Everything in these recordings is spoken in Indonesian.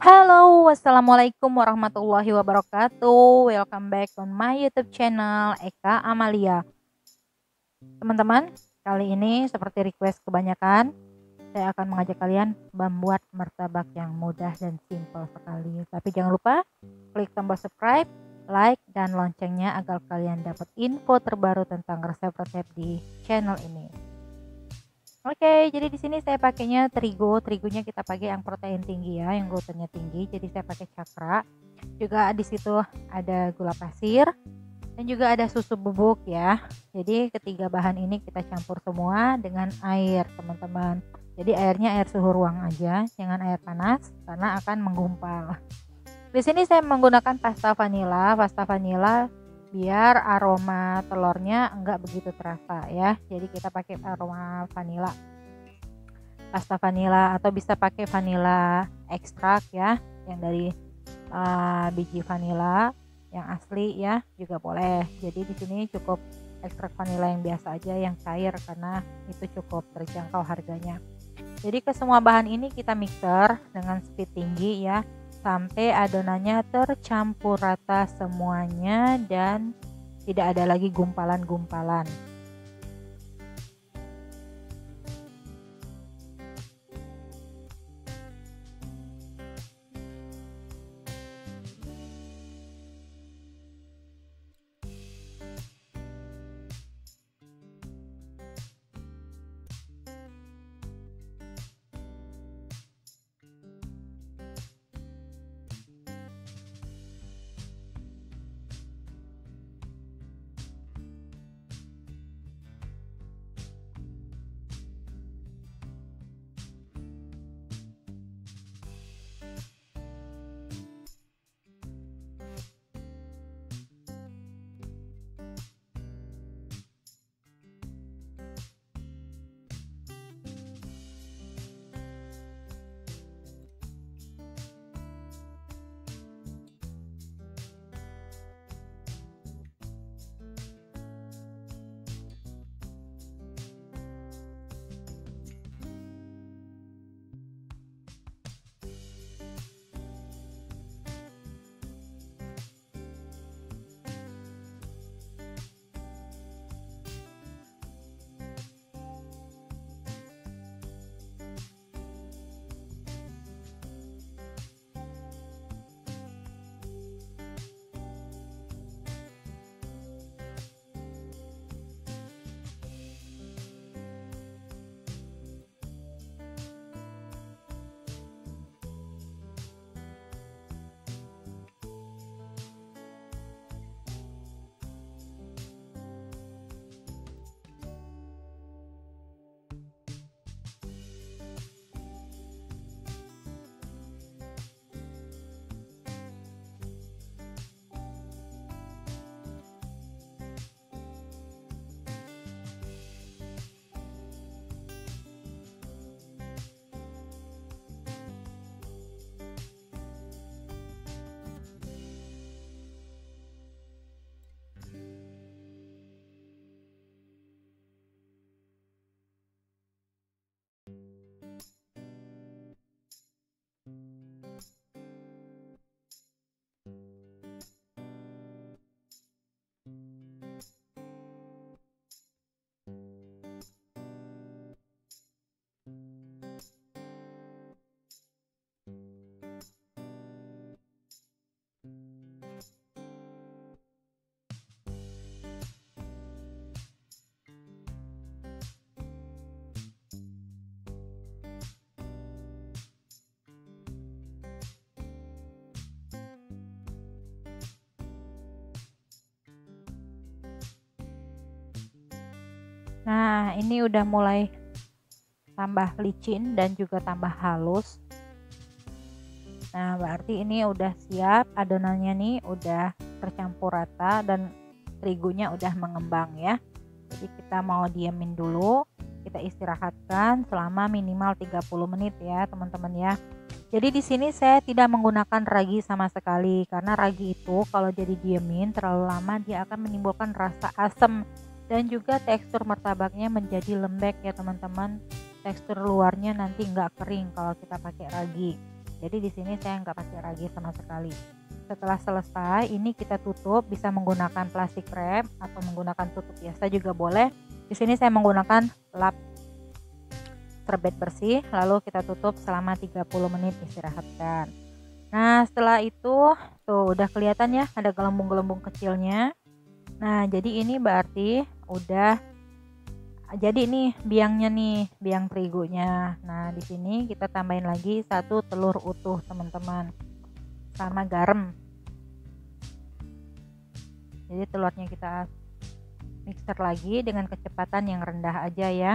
Halo, wassalamualaikum warahmatullahi wabarakatuh. Welcome back on my YouTube channel Eka Amalia. Teman-teman, kali ini seperti request kebanyakan, saya akan mengajak kalian membuat martabak yang mudah dan simple sekali. Tapi jangan lupa klik tombol subscribe, like, dan loncengnya agar kalian dapat info terbaru tentang resep-resep di channel ini. Oke, jadi di sini saya pakainya terigu. Terigunya kita pakai yang protein tinggi ya, yang glutennya tinggi. Jadi saya pakai cakra. Juga di situ ada gula pasir dan juga ada susu bubuk ya. Jadi ketiga bahan ini kita campur semua dengan air, teman-teman. Jadi airnya air suhu ruang aja, jangan air panas karena akan menggumpal. Di sini saya menggunakan pasta vanila. Pasta vanila biar aroma telurnya enggak begitu terasa ya. Jadi kita pakai aroma vanila, pasta vanila, atau bisa pakai vanila ekstrak ya, yang dari biji vanila yang asli ya juga boleh. Jadi di sini cukup ekstrak vanila yang biasa aja, yang cair, karena itu cukup terjangkau harganya. Jadi ke semua bahan ini kita mixer dengan speed tinggi ya, sampai adonannya tercampur rata semuanya dan tidak ada lagi gumpalan-gumpalan. Nah, ini udah mulai tambah licin dan juga tambah halus. Nah, berarti ini udah siap, adonannya nih udah tercampur rata dan terigunya udah mengembang ya. Jadi kita mau diamin dulu, kita istirahatkan selama minimal 30 menit ya, teman-teman ya. Jadi di sini saya tidak menggunakan ragi sama sekali, karena ragi itu kalau jadi diemin terlalu lama dia akan menimbulkan rasa asam dan juga tekstur martabaknya menjadi lembek ya teman-teman. Tekstur luarnya nanti nggak kering kalau kita pakai ragi. Jadi di sini saya nggak pakai ragi sama sekali. Setelah selesai, ini kita tutup, bisa menggunakan plastik wrap atau menggunakan tutup biasa juga boleh. Di sini saya menggunakan lap serbet bersih, lalu kita tutup selama 30 menit, istirahatkan. Nah, setelah itu tuh udah kelihatan ya ada gelembung-gelembung kecilnya. Nah, jadi ini berarti udah jadi nih biangnya nih, biang terigunya. Nah, di sini kita tambahin lagi 1 telur utuh, teman-teman. Sama garam. Jadi telurnya kita mixer lagi dengan kecepatan yang rendah aja ya.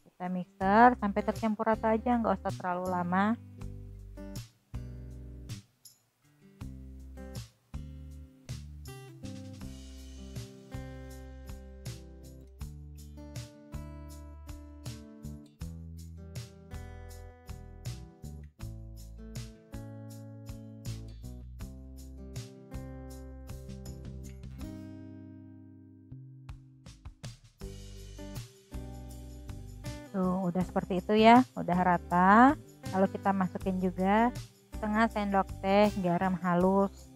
Kita mixer sampai tercampur rata aja, nggak usah terlalu lama. Tuh, udah seperti itu ya, udah rata. Lalu kita masukin juga setengah sendok teh garam halus.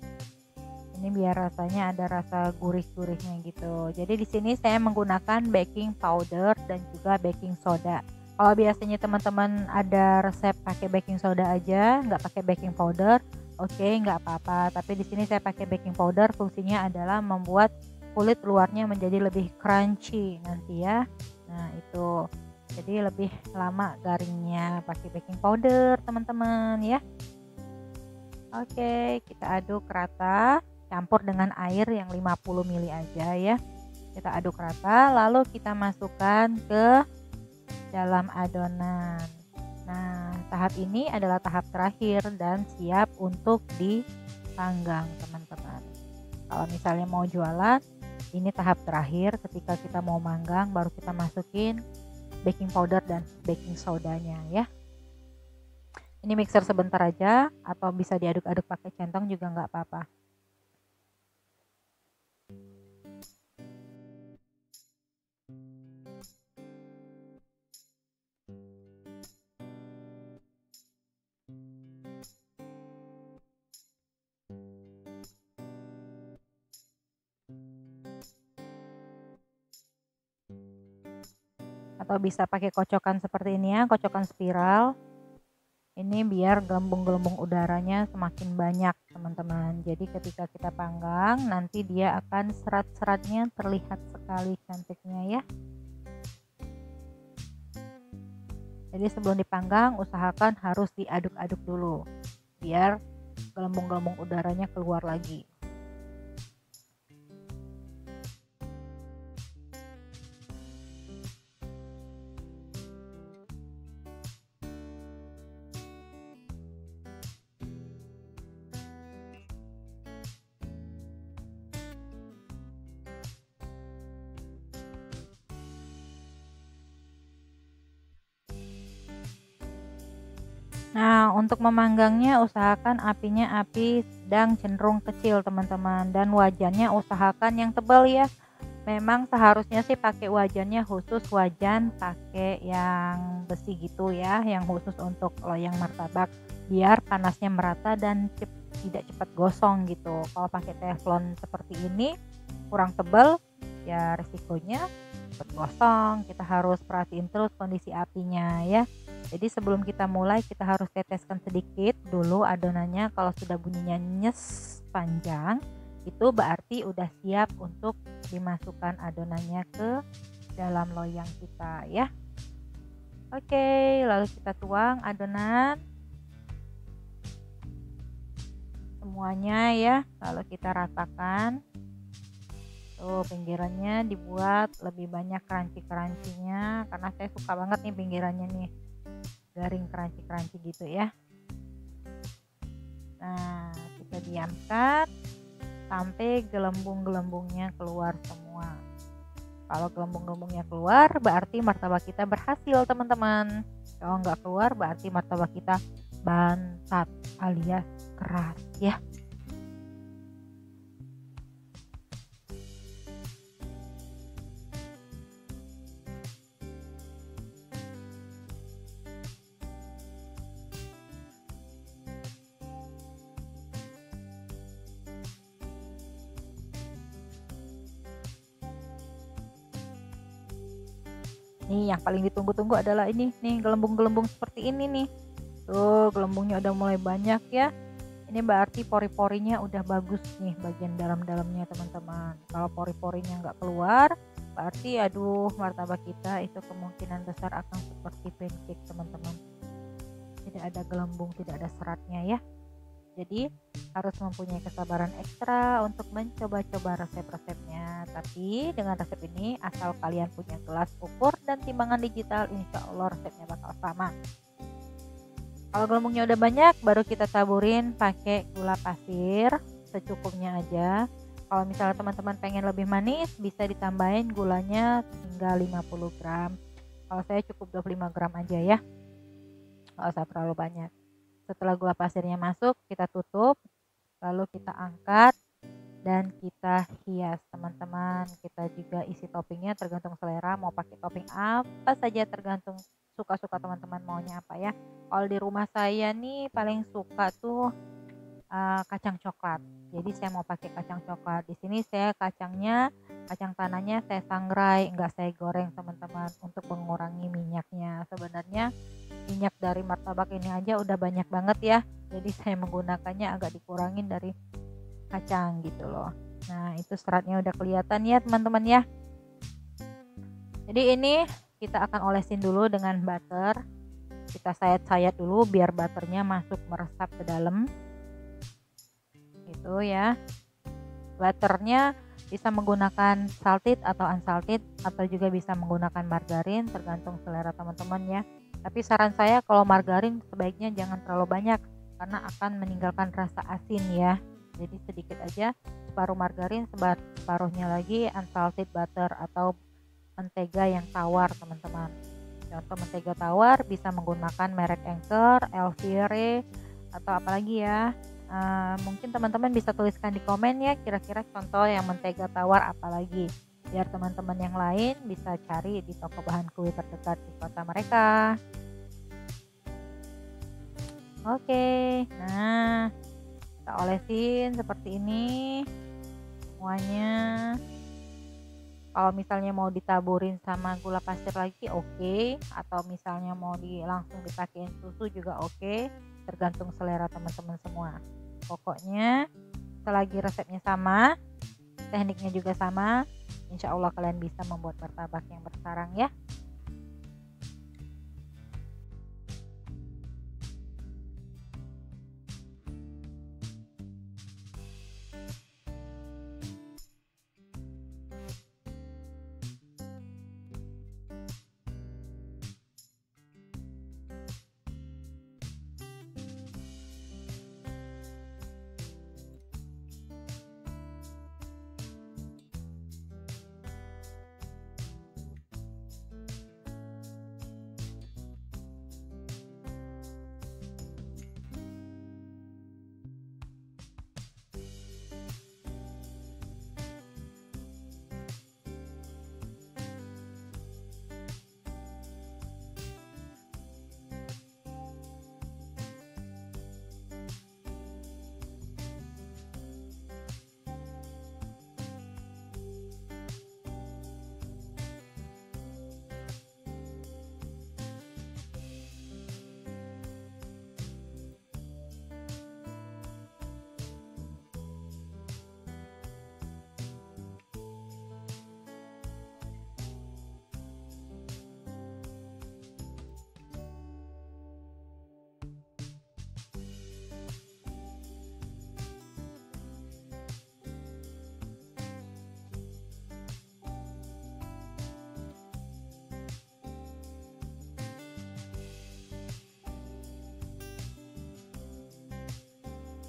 Ini biar rasanya ada rasa gurih-gurihnya gitu. Jadi di sini saya menggunakan baking powder dan juga baking soda. Kalau biasanya teman-teman ada resep pakai baking soda aja, nggak pakai baking powder, oke, nggak apa-apa. Tapi di sini saya pakai baking powder, fungsinya adalah membuat kulit luarnya menjadi lebih crunchy nanti ya. Nah, itu. Jadi lebih lama garingnya pakai baking powder, teman-teman ya. Oke, kita aduk rata, campur dengan air yang 50 ml aja ya. Kita aduk rata, lalu kita masukkan ke dalam adonan. Nah, tahap ini adalah tahap terakhir dan siap untuk dipanggang, teman-teman. Kalau misalnya mau jualan, ini tahap terakhir. Ketika kita mau manggang, baru kita masukin baking powder dan baking sodanya ya. Ini mixer sebentar aja atau bisa diaduk-aduk pakai centong juga nggak apa-apa. Atau bisa pakai kocokan seperti ini ya, kocokan spiral. Ini biar gelembung-gelembung udaranya semakin banyak, teman-teman. Jadi ketika kita panggang, nanti dia akan serat-seratnya terlihat sekali cantiknya ya. Jadi sebelum dipanggang, usahakan harus diaduk-aduk dulu, biar gelembung-gelembung udaranya keluar lagi. Nah, untuk memanggangnya usahakan apinya api sedang cenderung kecil, teman-teman, dan wajannya usahakan yang tebal ya. Memang seharusnya sih pakai wajannya khusus wajan pakai yang besi gitu ya, yang khusus untuk loyang martabak, biar panasnya merata dan tidak cepat gosong gitu. Kalau pakai teflon seperti ini kurang tebal, ya resikonya cepat gosong. Kita harus perhatiin terus kondisi apinya ya. Jadi sebelum kita mulai, kita harus teteskan sedikit dulu adonannya. Kalau sudah bunyinya nyes panjang, itu berarti udah siap untuk dimasukkan adonannya ke dalam loyang kita ya. Oke, lalu kita tuang adonan semuanya ya, lalu kita ratakan. Tuh, pinggirannya dibuat lebih banyak crunchy-crunchy-nya, karena saya suka banget nih pinggirannya nih garing crunchy-crunchy gitu ya. Nah, kita diamkan sampai gelembung-gelembungnya keluar semua. Kalau gelembung-gelembungnya keluar, berarti martabak kita berhasil, teman-teman. Kalau nggak keluar, berarti martabak kita bantat alias keras ya. Nih yang paling ditunggu-tunggu adalah ini nih, gelembung-gelembung seperti ini nih. Tuh gelembungnya udah mulai banyak ya. Ini berarti pori-porinya udah bagus nih bagian dalam-dalamnya teman-teman. Kalau pori-porinya nggak keluar, berarti aduh martabak kita itu kemungkinan besar akan seperti pancake teman-teman. Tidak ada gelembung, tidak ada seratnya ya. Jadi harus mempunyai kesabaran ekstra untuk mencoba-coba resep-resepnya. Tapi dengan resep ini asal kalian punya gelas ukur dan timbangan digital, insya Allah resepnya bakal sama. Kalau gelembungnya udah banyak, baru kita taburin pakai gula pasir secukupnya aja. Kalau misalnya teman-teman pengen lebih manis, bisa ditambahin gulanya hingga 50 gram. Kalau saya cukup 25 gram aja ya, nggak usah terlalu banyak. Setelah gula pasirnya masuk, kita tutup, lalu kita angkat dan kita hias teman-teman. Kita juga isi toppingnya tergantung selera, mau pakai topping apa saja tergantung suka-suka teman-teman maunya apa ya. Kalau di rumah saya nih paling suka tuh kacang coklat. Jadi saya mau pakai kacang coklat. Di sini saya kacang tanahnya saya sangrai, enggak saya goreng teman-teman untuk mengurangi minyaknya. Sebenarnya minyak dari martabak ini aja udah banyak banget ya. Jadi saya menggunakannya agak dikurangin dari kacang gitu loh. Nah, itu seratnya udah kelihatan ya teman-teman ya. Jadi ini kita akan olesin dulu dengan butter. Kita sayat-sayat dulu biar butternya masuk meresap ke dalam. Gitu ya. Butternya bisa menggunakan salted atau unsalted atau juga bisa menggunakan margarin tergantung selera teman-teman ya. Tapi saran saya kalau margarin sebaiknya jangan terlalu banyak karena akan meninggalkan rasa asin ya. Jadi sedikit aja, separuh margarin, separuhnya lagi unsalted butter atau mentega yang tawar teman-teman. Contoh mentega tawar bisa menggunakan merek Anchor, Elvire atau apalagi ya. Mungkin teman-teman bisa tuliskan di komen ya kira-kira contoh yang mentega tawar apalagi, biar teman-teman yang lain bisa cari di toko bahan kue terdekat di kota mereka. Oke, nah kita olesin seperti ini semuanya. Kalau misalnya mau ditaburin sama gula pasir lagi oke, atau misalnya mau langsung dipakein susu juga oke, tergantung selera teman-teman semua. Pokoknya selagi resepnya sama, tekniknya juga sama, insya Allah kalian bisa membuat martabak yang bersarang ya.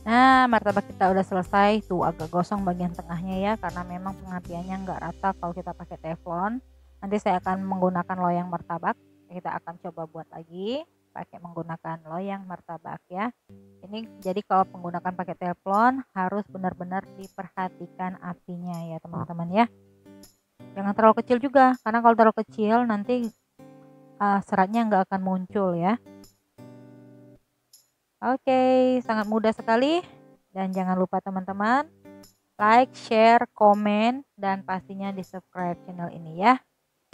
Nah, martabak kita udah selesai tuh, agak gosong bagian tengahnya ya karena memang pengapiannya nggak rata kalau kita pakai teflon. Nanti saya akan menggunakan loyang martabak. Kita akan coba buat lagi pakai menggunakan loyang martabak ya. Ini jadi kalau menggunakan pakai teflon harus benar-benar diperhatikan apinya ya teman-teman ya. Jangan terlalu kecil juga karena kalau terlalu kecil nanti seratnya nggak akan muncul ya. Oke, sangat mudah sekali. Dan jangan lupa teman-teman, like, share, komen, dan pastinya di subscribe channel ini ya.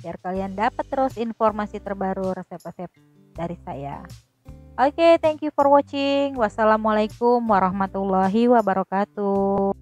biar kalian dapat terus informasi terbaru resep-resep dari saya. Oke, thank you for watching. Wassalamualaikum warahmatullahi wabarakatuh.